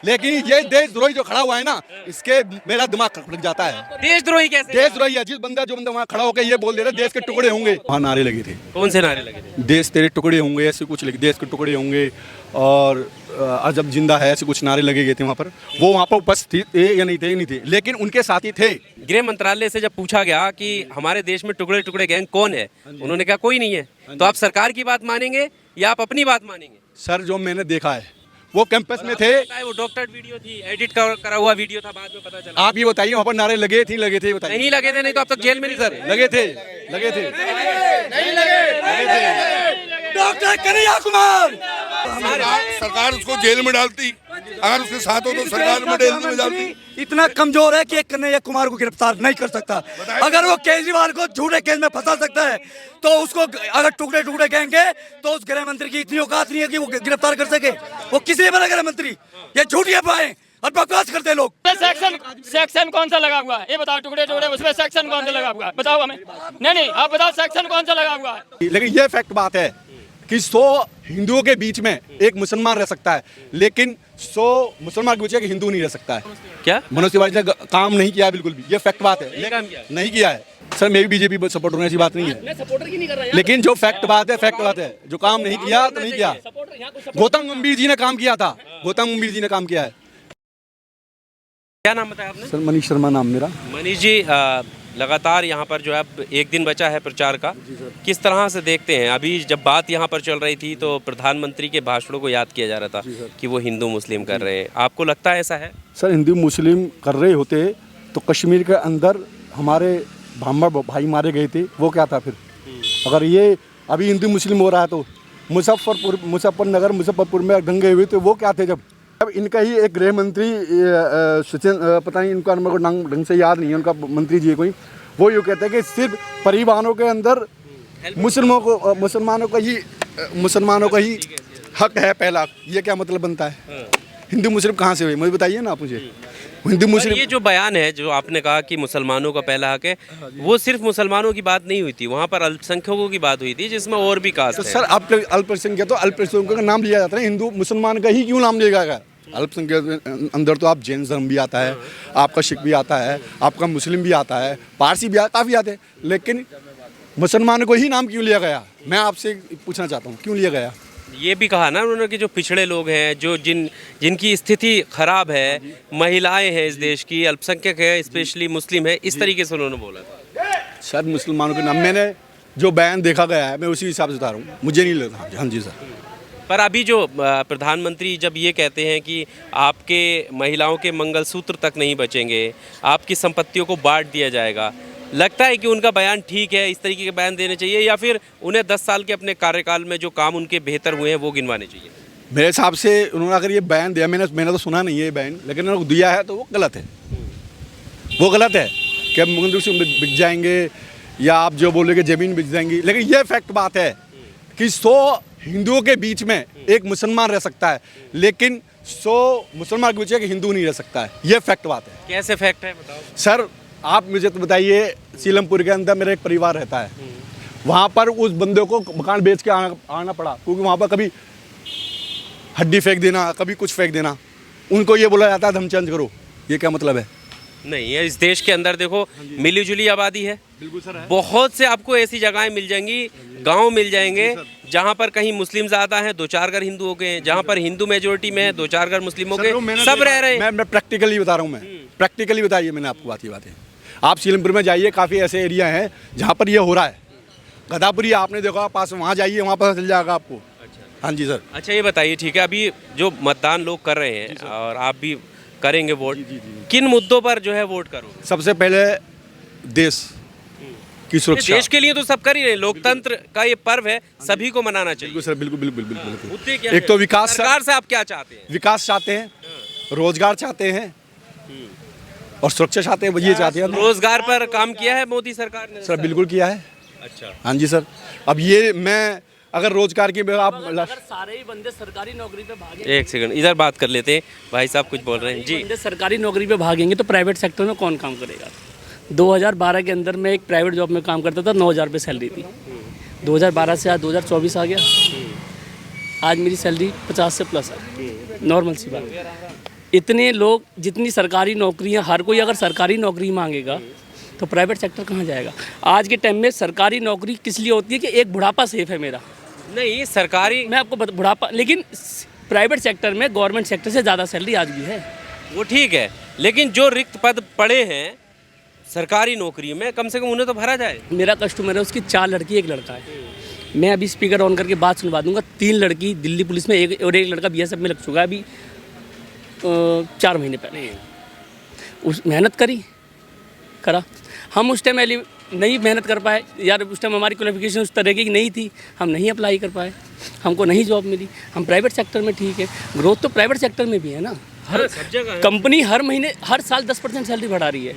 लेकिन ये देशद्रोही जो खड़ा हुआ है ना, इसके मेरा दिमाग खटक जाता है। देशद्रोही कैसे? देशद्रोही है जो बंदा वहाँ खड़ा होकर ये बोल दे रहा है देश के टुकड़े होंगे। वहाँ नारे लगे थे, कौन से नारे लगे थे? देश तेरे टुकड़े होंगे, ऐसे कुछ लगे, देश के टुकड़े होंगे, और अजब जिंदा है, ऐसे कुछ नारे लगे गए थे वहाँ पर। वो वहाँ पर उपस्थित थे या नहीं थे? नहीं थे, लेकिन उनके साथी थे। गृह मंत्रालय से जब पूछा गया कि हमारे देश में टुकड़े टुकड़े गैंग कौन है, उन्होंने कहा कोई नहीं है। तो आप सरकार की बात मानेंगे या आप अपनी बात मानेंगे? सर जो मैंने देखा है वो कैंपस में थे। वो डॉक्टर वीडियो थी, एडिट करा हुआ वीडियो था, बाद में पता चला। आप ये बताइए वहाँ पर नारे लगे थे बताइए? नहीं लगे थे, नहीं तो आप तक जेल में नहीं सर। लगे थे नहीं लगे। डॉक्टर कन्हैया कुमार, सरकार उसको जेल में डालती, अगर उसके साथ हो तो सरकार में जेल में डालती। इतना कमजोर है कि कन्हैया कुमार को गिरफ्तार नहीं कर सकता। अगर वो केजरीवाल को झूठे केस में फंसा सकता है तो उसको अगर टुकड़े टुकड़े कहेंगे तो उस गृह मंत्री की इतनी औकात नहीं है कि वो गिरफ्तार कर सके। वो किसी ने बना गृह मंत्री? ये झूठी अफवाहें और बकवास करते लोग। सेक्शन कौन सा लगा हुआ है ये बताओ? टुकड़े टुकड़े उसमें सेक्शन कौन सा लगा हुआ है बताओ हमें। नहीं आप बताओ सेक्शन कौन सा लगा हुआ है? लेकिन ये फैक्ट बात है कि 100 हिंदुओं के बीच में एक मुसलमान रह सकता है, लेकिन 100 मुसलमान के बीच एक हिंदू नहीं रह सकता है। क्या मनोज तिवारी ने काम नहीं किया है बिल्कुल भी, ये फैक्ट बात है। नहीं किया है सर, मैं भी बीजेपी सपोर्ट होने ऐसी बात नहीं है, लेकिन जो फैक्ट बात है, फैक्ट बात है, जो काम नहीं किया तो नहीं किया। गौतम गंभीर जी ने काम किया था, गौतम गंभीर जी ने काम किया है। क्या नाम बताया आपने? सर मनीष शर्मा नाम मेरा। मनीष जी, लगातार यहाँ पर जो है अब एक दिन बचा है प्रचार का, किस तरह से देखते हैं? अभी जब बात यहाँ पर चल रही थी तो प्रधानमंत्री के भाषणों को याद किया जा रहा था कि वो हिंदू मुस्लिम कर रहे हैं, आपको लगता है ऐसा है? सर हिंदू मुस्लिम कर रहे होते तो कश्मीर के अंदर हमारे ब्राह्मण भाई मारे गए थे, वो क्या था फिर? अगर ये अभी हिंदू मुस्लिम हो रहा है तो मुजफ्फरपुर में दंगे हुए थे, वो क्या थे? जब इनका ही एक गृह मंत्री पता नहीं इनका नंबर को ढंग से याद नहीं है, उनका मंत्री जी कोई, वो यूँ कहते हैं कि सिर्फ परिवारों के अंदर मुसलमानों का ही हक है पहला। ये क्या मतलब बनता है? हिंदू मुस्लिम कहाँ से हुए मुझे बताइए ना आप मुझे। हिंदू मुस्लिम ये जो बयान है, जो आपने कहा कि मुसलमानों का पहला हक है, वो सिर्फ मुसलमानों की बात नहीं हुई थी, वहाँ पर अल्पसंख्यकों की बात हुई थी जिसमें और भी कास्ट तो है। सर अल्पसंख्यक तो अल्पसंख्यकों का नाम लिया जाता है, हिंदू मुसलमान का ही क्यों नाम लिया गया? अल्पसंख्यक अंदर तो आप जैन धर्म भी आता है, आपका सिख भी आता है, आपका मुस्लिम भी आता है, पारसी भी काफ़ी आते हैं, लेकिन मुसलमान को ही नाम क्यों लिया गया? मैं आपसे पूछना चाहता हूँ क्यों लिया गया? ये भी कहा ना उन्होंने कि जो पिछड़े लोग हैं, जो जिनकी स्थिति खराब है, महिलाएं हैं इस देश की, अल्पसंख्यक है, स्पेशली मुस्लिम है, इस तरीके से उन्होंने बोला था। सर मुसलमानों के नाम मैंने जो बयान देखा गया है मैं उसी हिसाब से बता रहा हूँ, मुझे नहीं लगा। हाँ जी सर। पर अभी जो प्रधानमंत्री जब ये कहते हैं कि आपके महिलाओं के मंगलसूत्र तक नहीं बचेंगे, आपकी संपत्तियों को बांट दिया जाएगा, लगता है कि उनका बयान ठीक है? इस तरीके के बयान देने चाहिए या फिर उन्हें 10 साल के अपने कार्यकाल में जो काम उनके बेहतर हुए हैं वो गिनवाने चाहिए? मेरे हिसाब से उन्होंने अगर ये बयान दिया, मैंने तो सुना नहीं है ये बयान, लेकिन उन्होंने दिया है तो वो गलत है। वो गलत है कि मंगलसूत्र बिक जाएंगे या आप जो बोलोगे ज़मीन बिक जाएंगी, लेकिन ये फैक्ट बात है कि 100 हिंदुओं के बीच में एक मुसलमान रह सकता है, लेकिन 100 मुसलमान के बीच एक हिंदू नहीं रह सकता है। ये फैक्ट बात है। कैसे फैक्ट है बताओ? सर आप मुझे तो बताइए, सीलमपुर के अंदर मेरा एक परिवार रहता है, वहाँ पर उस बंदे को मकान बेच के आना पड़ा, क्योंकि वहाँ पर कभी हड्डी फेंक देना, कभी कुछ फेंक देना, उनको ये बोला जाता है धर्म चेंज करो। ये क्या मतलब है? नहीं है, इस देश के अंदर देखो मिली जुली आबादी है, बिल्कुल सर है। बहुत से आपको ऐसी जगहें मिल जाएंगी, गांव मिल जाएंगे जहां पर कहीं मुस्लिम ज़्यादा हैं, 2-4 घर हिंदुओं के हैं, जहां पर हिंदू मेजोरिटी में है, 2-4 घर मुस्लिमों के, सब रह रहे हैं। मैं प्रैक्टिकली बता रहा हूँ, मैं प्रैक्टिकली बताइए मैंने आपको बात। ये बात है, आप सीलमपुर में जाइए, काफ़ी ऐसे एरिया हैं जहाँ पर ये हो रहा है। गदापुरी आपने देखा पास, वहाँ जाइए, वहाँ पता चल जाएगा आपको। हाँ जी सर। अच्छा ये बताइए, ठीक है, अभी जो मतदान लोग कर रहे हैं और आप भी करेंगे वोट, किन मुद्दों पर जो है वोट करोगे? सबसे पहले देश की सुरक्षा। देश के लिए तो सब कर ही रहे हैं, लोकतंत्र का ये पर्व है, सभी को मनाना चाहिए। बिल्कुल सर, बिल्कुल बिल्कुल बिल्कुल। मुद्दे क्या एक हैं? तो विकास। सरकार से आप क्या चाहते हैं? विकास चाहते हैं, रोजगार चाहते हैं और सुरक्षा चाहते हैं, ये चाहते हैं। रोजगार पर काम किया है मोदी सरकार ने? सर बिल्कुल किया है। अच्छा। हाँ जी सर। अब ये मैं अगर रोजगार की आप सारे ही बंदे सरकारी नौकरी पे भागेंगे, एक सेकंड इधर बात कर लेते हैं, भाई साहब कुछ बोल रहे हैं जी। बंदे सरकारी नौकरी पे भागेंगे तो प्राइवेट सेक्टर में कौन काम करेगा? 2012 के अंदर मैं एक प्राइवेट जॉब में काम करता था, 9,000 रुपये सैलरी थी। 2012 से आज 2024 आ गया, आज मेरी सैलरी 50 से प्लस है, नॉर्मल सी बात। इतने लोग, जितनी सरकारी नौकरियां, हर कोई अगर सरकारी नौकरी मांगेगा तो प्राइवेट सेक्टर कहाँ जाएगा? आज के टाइम में सरकारी नौकरी किस लिए होती है कि एक बुढ़ापा सेफ है मेरा। नहीं सरकारी, मैं आपको बुढ़ापा, लेकिन प्राइवेट सेक्टर में गवर्नमेंट सेक्टर से ज़्यादा सैलरी आज भी है। वो ठीक है, लेकिन जो रिक्त पद पड़े हैं सरकारी नौकरी में, कम से कम उन्हें तो भरा जाए। मेरा कस्टमर है, उसकी 4 लड़की 1 लड़का है। मैं अभी स्पीकर ऑन करके बात सुनवा दूंगा। 3 लड़की दिल्ली पुलिस में, एक लड़का बीएसएफ में लग चुका है अभी 4 महीने पहले। उस मेहनत करा। हम उस टाइम नहीं मेहनत कर पाए यार, उस टाइम हमारी क्वालिफिकेशन उस तरह की नहीं थी, हम नहीं अप्लाई कर पाए, हमको नहीं जॉब मिली। हम प्राइवेट सेक्टर में ठीक है, ग्रोथ तो प्राइवेट सेक्टर में भी है ना। हर सब जगह है। कंपनी हर महीने, हर साल 10% सैलरी बढ़ा रही है।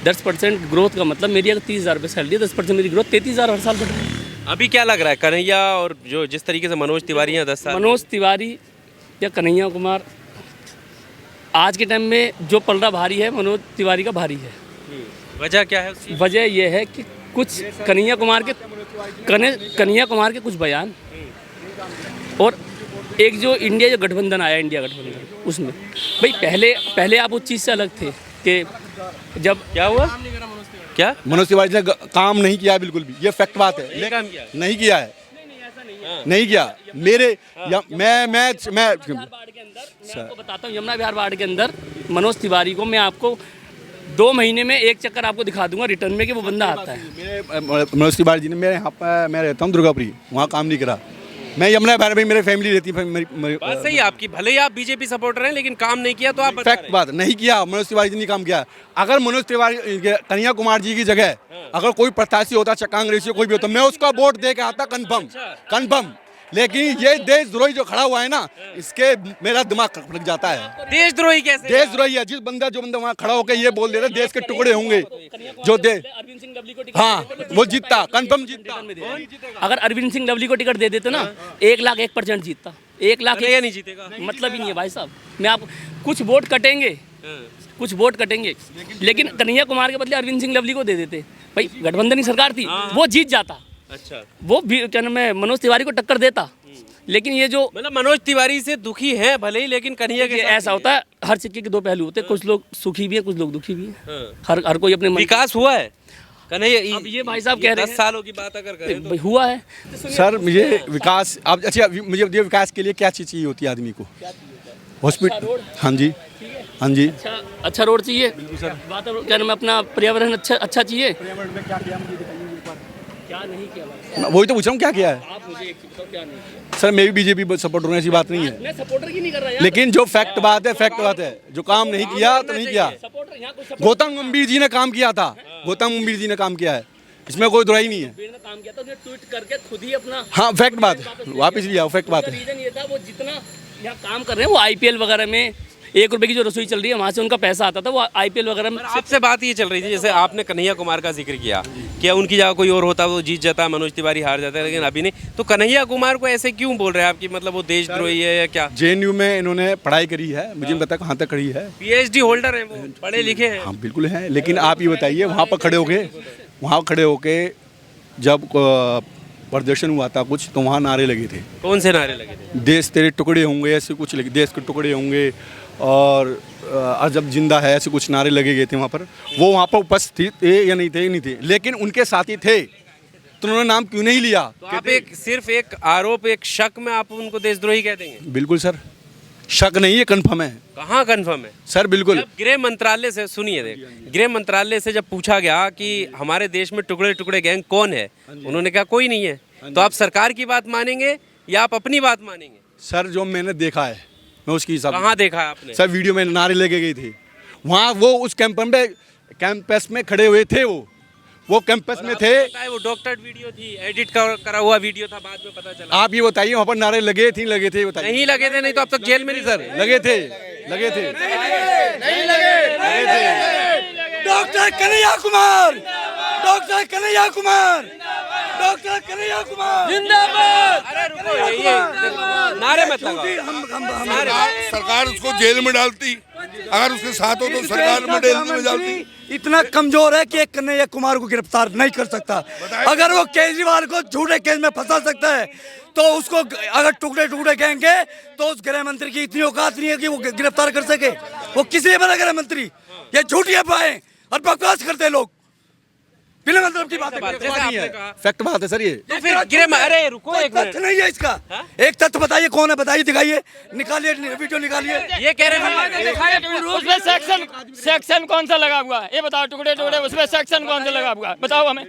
10% ग्रोथ का मतलब, मेरी अगर 30,000 रुपये सैलरी है, 10% मेरी ग्रोथ 33,000 हर साल बढ़ रही है। अभी क्या लग रहा है कन्हैया और जो जिस तरीके से मनोज तिवारी हैं 10 साल, मनोज तिवारी या कन्हैया कुमार, आज के टाइम में जो पलड़ा भारी है मनोज तिवारी का भारी है। वजह क्या है उसकी? वजह यह है कि कुछ कन्हैया कुमार के कुछ बयान, और एक जो गठबंधन आया, इंडिया गठबंधन, उसमें भाई पहले आप उस चीज़ से अलग थे कि जब क्या हुआ, क्या मनोज तिवारी ने काम नहीं किया बिल्कुल भी, ये फैक्ट बात है। ये काम किया? नहीं किया है, नहीं किया। मेरे या मैं आपको बताता हूँ, यमुना विहार वार्ड के अंदर मनोज तिवारी को मैं आपको 2 महीने में एक चक्कर आपको दिखा दूंगा रिटर्न में कि वो बंदा आता है। मनोज तिवारी जी ने मेरे यहाँ पर, मैं रहता हूँ दुर्गापुरी, वहाँ काम नहीं करा। मैं यमुना विहार में, मेरी फैमिली रहती है। बात सही है आपकी, भले ही आप बीजेपी सपोर्टर हैं लेकिन काम नहीं किया, तो आप बता रहे फैक्ट हैं। बात नहीं किया, मनोज तिवारी जी ने काम किया। अगर मनोज तिवारी, कन्हैया कुमार जी की जगह अगर कोई प्रत्याशी होता, कांग्रेस कोई भी होता, मैं उसका वोट दे के आता कन्फर्म। लेकिन ये देशद्रोही जो खड़ा हुआ है ना, इसके मेरा दिमाग खटक जाता है। देशद्रोही कैसे? देशद्रोही है जो बंदा वहाँ खड़ा होकर ये बोल देता, देश के टुकड़े होंगे जो दे, अरविंद सिंह लवली को हाँ वो जीतता, कन्फर्म जीतता। अगर अरविंद सिंह लवली को टिकट दे देते ना, 1,01% जीतता। 1,00,000 कन्हैया नहीं जीतेगा, मतलब ही नहीं है भाई साहब। मैं आप कुछ वोट कटेंगे, लेकिन कन्हैया कुमार के बदले अरविंद सिंह लवली को दे देते भाई, गठबंधन की सरकार थी, वो जीत जाता। अच्छा, वो भी क्या नाम है, मनोज तिवारी को टक्कर देता। लेकिन ये जो मतलब मनोज तिवारी से दुखी है भले ही, लेकिन कन्हैया के साथ ऐसा होता है, हर सिक्के के 2 पहलू होते हैं। कुछ लोग सुखी भी है, कुछ लोग दुखी भी है। हर कोई अपने मन, विकास हुआ है कन्हैया। अब ये भाई साहब कह रहे 10 सालों की बात अगर करें तो हुआ है। सर मुझे विकास, अब अच्छा मुझे ये विकास के लिए क्या चीज़ चाहिए होती है आदमी को? हॉस्पिटल, हाँ जी, हाँ जी। अच्छा रोड चाहिए, वातावरण क्या नाम है अपना, पर्यावरण अच्छा चाहिए। क्या नहीं किया भाई? वही तो पूछ रहा हूँ, क्या किया है? आप मुझे एक चीज़ बताओ, क्या नहीं किया? सर मैं भी बीजेपी सपोर्ट हूँ, ऐसी बात नहीं है, मैं सपोर्टर की नहीं कर रहा यार, लेकिन जो फैक्ट बात है, जो काम नहीं किया तो नहीं किया। सपोर्टर यहाँ कुछ गौतम गंभीर जी ने काम किया था, गौतम गंभीर जी ने काम किया है, इसमें कोई दुराई नहीं है। ने काम किया था, उन्हें ट्वीट करके खुद ही अपना हाँ फैक्ट बात है, वापस लिया, फैक्ट बात है। रीजन ये था, वो जितना यहाँ काम कर रहे हैं, वो आईपीएल वगैरह में 1 रुपए की जो रसोई चल रही है, वहाँ से उनका पैसा आता था, वो आईपीएल वगैरह में। आपसे बात ये चल रही थी, जैसे आपने कन्हैया कुमार का जिक्र किया, क्या उनकी जगह कोई और होता वो जीत जाता, मनोज तिवारी हार जाता है, लेकिन अभी नहीं। तो कन्हैया कुमार को ऐसे क्यों बोल रहे हैं आपकी, मतलब वो देशद्रोही है या क्या? JNU में इन्होंने पढ़ाई करी है, मुझे नहीं पता कहाँ तक करी है। PhD होल्डर है वो, पढ़े लिखे हैं। हाँ बिल्कुल है, लेकिन आप ये बताइए, वहाँ खड़े होके जब प्रदर्शन हुआ था कुछ, तो वहाँ नारे लगे थे। कौन से नारे लगे थे? देश तेरे टुकड़े होंगे, ऐसे कुछ लगे, देश के टुकड़े होंगे, और जब जिंदा है, ऐसे कुछ नारे लगे गए थे वहाँ पर। वो वहाँ पर उपस्थित थे या नहीं थे, लेकिन उनके साथी थे, तो उन्होंने नाम क्यों नहीं लिया? तो आप सिर्फ एक आरोप, एक शक में आप उनको देशद्रोही कह देंगे? बिल्कुल सर, शक नहीं है, कंफर्म है। कहाँ कंफर्म है सर? बिल्कुल। जब गृह मंत्रालय से, सुनिए, गृह मंत्रालय से जब पूछा गया कि हमारे देश में टुकड़े टुकड़े गैंग कौन है, उन्होंने कहा कोई नहीं है। तो आप सरकार की बात मानेंगे या आप अपनी बात मानेंगे? सर जो मैंने देखा है, मैं उसकी हिसाब। कहाँ देखा है आपने? सर वीडियो में नारे लेके गई थी, वहाँ वो उस कैंपस में खड़े हुए थे, वो कैंपस में थे। वो डॉक्टर वीडियो थी, एडिट करा हुआ वीडियो था, बाद में पता चला। आप ये बताइए, वहाँ पर नारे लगे थे बताइए? नहीं लगे थे, नहीं तो अब तक जेल में नहीं। सर लगे थे नहीं लगे। डॉक्टर कन्हैया कुमार जिंदाबाद। अरे रुको, ये नारे मत लगाओ। सरकार उसको जेल में डालती, अगर उसके साथ हो तो सरकार में जेल में डालती। इतना कमजोर है कि एक कन्हैया कुमार को गिरफ्तार नहीं कर सकता। अगर वो केजरीवाल को झूठे केस में फंसा सकता है तो उसको अगर टुकड़े टुकड़े कहेंगे तो उस गृह मंत्री की इतनी औकात नहीं है कि वो गिरफ्तार कर सके। वो किसी ने बना गृह मंत्री, ये झूठी अफवाहें और बकवास करते हैं लोग, बिना मतलब की बातें करते जैसे आपने कहा फैक्ट बात है सर ये। तो फिर अरे रुको एक तथ्य मिनट, नहीं है इसका। एक तथ्य बताइए, कौन है बताइए, दिखाइए, निकालिए वीडियो निकालिए। ये कह रहे हैं उसमें सेक्शन कौन सा लगा हुआ है ये बताओ, टुकड़े टुकड़े उसमें सेक्शन कौन सा लगा हुआ है बताओ हमें।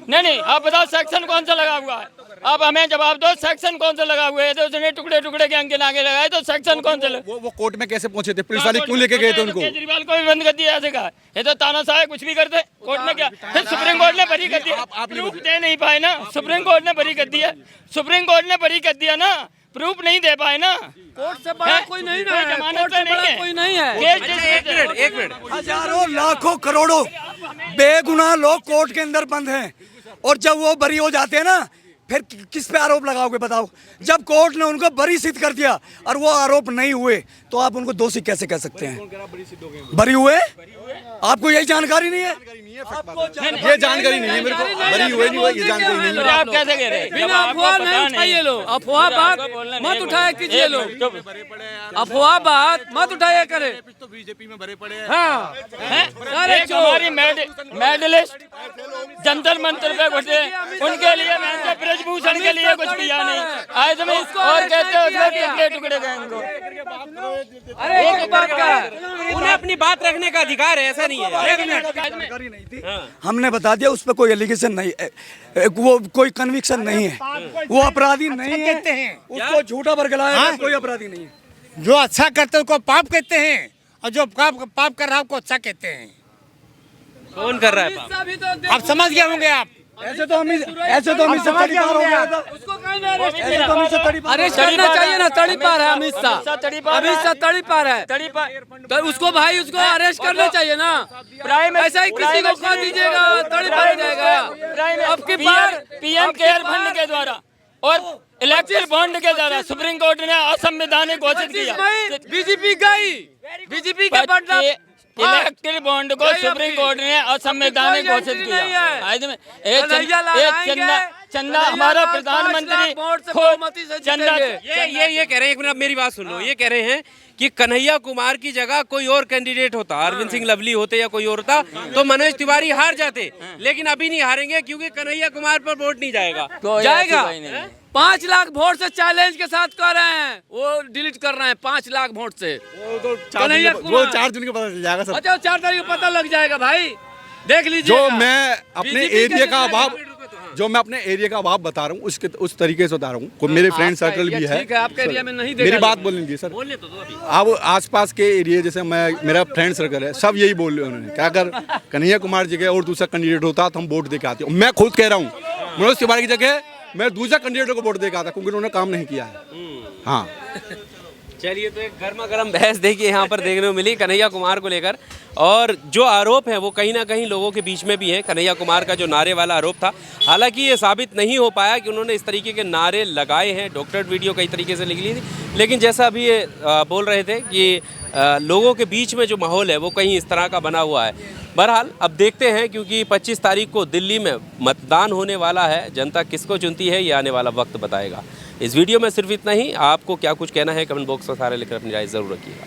नहीं आप बताओ सेक्शन कौन सा लगा हुआ है, आप हमें जवाब दो, सेक्शन कौन सा लगा हुआ है। तो उसने टुकड़े टुकड़े गैंग के नागे लगाए तो सेक्शन कौन सा वो कोर्ट में कैसे पहुंचे थे? पुलिस वाले क्यों लेके गए थे उनको? केजरीवाल को भी बंद कर दिया ऐसे कहा, ये तो तानाशाह है, कुछ भी करते कोर्ट में क्या, फिर सुप्रीम कोर्ट ने बरी कर दिया, प्रूफ दे नहीं पाए ना, सुप्रीम कोर्ट ने बरी कर दिया, सुप्रीम कोर्ट ने बरी कर दिया ना, प्रूफ नहीं दे पाए ना। कोर्ट से बड़ा कोई नहीं ना है, जमानत तो नहीं है, कोई नहीं है। एक मिनट हजारों लाखों करोड़ों बेगुनाह लोग कोर्ट के अंदर बंद हैं और जब वो बरी हो जाते हैं ना फिर किस पे आरोप लगाओगे बताओ? जब कोर्ट ने उनको बरी सिद्ध कर दिया और वो आरोप नहीं हुए तो आप उनको दोषी कैसे कह सकते हैं? बरी हुए? आपको यही जानकारी नहीं है? ये जानकारी नहीं है मेरे को, बरी हुए नहीं हुए ये जानकारी नहीं है। आप कैसे कह रहे हैं? बिना अफवाह नहीं उठाइए लो, अफवाह बात मत उठाया कीजिए लो, अफवाह बात मत उठाया करे। तो बीजेपी में भरे पड़े हैं। हाँ एक हमारी मेडलिस्ट जंतर मंतर पे घुसे, उनके लिए मैंने तो ब्रजभूषण के लिए कुछ किया नहीं, आज में और कहते हो टुकड़े टुकड़े गैंग को। अरे एक बात का उन्हें अपनी बात रखने का अधिकार है, ऐसा नहीं है। एक मिनट, जानकारी नहीं थी, हमने बता दिया, उस पर कोई एलिगेशन नहीं है, वो कोई कन्विक्शन नहीं है, वो अपराधी नहीं है, उसको झूठा बरगलाया कोई अपराधी नहीं है। जो अच्छा करते हैं उसको पाप कहते हैं और जो पाप कर रहा है उसको अच्छा कहते हैं। कौन कर रहा है पाप? आप समझ गए होंगे आप। ऐसे तो हम इससे तड़ी पार हो गया था। ऐसे तो हम इससे तड़ी पार अरेस्ट करना चाहिए ना, तड़ी पार है अमित शाह, अमित शाह तड़ी पार है, तो उसको भाई उसको अरेस्ट करना चाहिए ना। ऐसा ही किसी को कह दीजिएगा तड़ी पार हो जाएगा। अब की बार पीएम केयर फंड के द्वारा और इलेक्ट्रल बॉन्ड के द्वारा सुप्रीम कोर्ट ने असंवैधानिक घोषित किया। बीजेपी गई, बीजेपी के बदला इलेक्ट्रल बॉन्ड को सुप्रीम कोर्ट ने असंवैधानिक घोषित किया। आज में एक चंदा हमारा प्रधानमंत्री खुद चंदा, ये कह रहे हैं, एक मिनट मेरी बात सुन लो, ये कह रहे हैं कि कन्हैया कुमार की जगह कोई और कैंडिडेट होता, अरविंद सिंह लवली होते या कोई और होता तो मनोज तिवारी हार जाते, लेकिन अभी नहीं हारेंगे क्योंकि कन्हैया कुमार पर वोट नहीं जाएगा। जाएगा। 5 लाख वोट से चैलेंज के साथ कर रहे हैं, वो डिलीट कर रहे हैं 5 लाख वोट से। वो 4 जून को पता चल जाएगा सर। अच्छा 4 तारीख को पता लग जाएगा भाई, देख लीजिए। जो मैं अपने एरिया का अभाव बता रहा हूँ उस तरीके से बता रहा हूँ। मेरे फ्रेंड सर्कल भी है, ठीक है, आपके एरिया में नहीं देखा मेरी बात बोलेंगे सर। बोलने तो दो अभी। अब आसपास के एरिया जैसे मेरा फ्रेंड सर्कल है, सब यही बोल रहे हैं उन्होंने, क्या अगर कन्हैया कुमार जगह और दूसरा कैंडिडेट होता तो हम वोट दे के आते। मैं खुद कह रहा हूँ मनोज तिवारी की जगह मैं दूसरा कैंडिडेट को वोट दे के आता क्योंकि उन्होंने काम नहीं किया है। हाँ चलिए, तो एक गर्मा गर्म बहस देखिए यहाँ पर देखने को मिली कन्हैया कुमार को लेकर, और जो आरोप है वो कहीं ना कहीं लोगों के बीच में भी है। कन्हैया कुमार का जो नारे वाला आरोप था, हालांकि ये साबित नहीं हो पाया कि उन्होंने इस तरीके के नारे लगाए हैं। डॉक्टरेट वीडियो कई तरीके से लिख ली थी, लेकिन जैसा अभी ये बोल रहे थे कि लोगों के बीच में जो माहौल है वो कहीं इस तरह का बना हुआ है। बहरहाल अब देखते हैं, क्योंकि 25 तारीख को दिल्ली में मतदान होने वाला है। जनता किसको चुनती है ये आने वाला वक्त बताएगा। इस वीडियो में सिर्फ इतना ही। आपको क्या कुछ कहना है कमेंट बॉक्स में सारे लिखकर अपनी राय ज़रूर रखिएगा।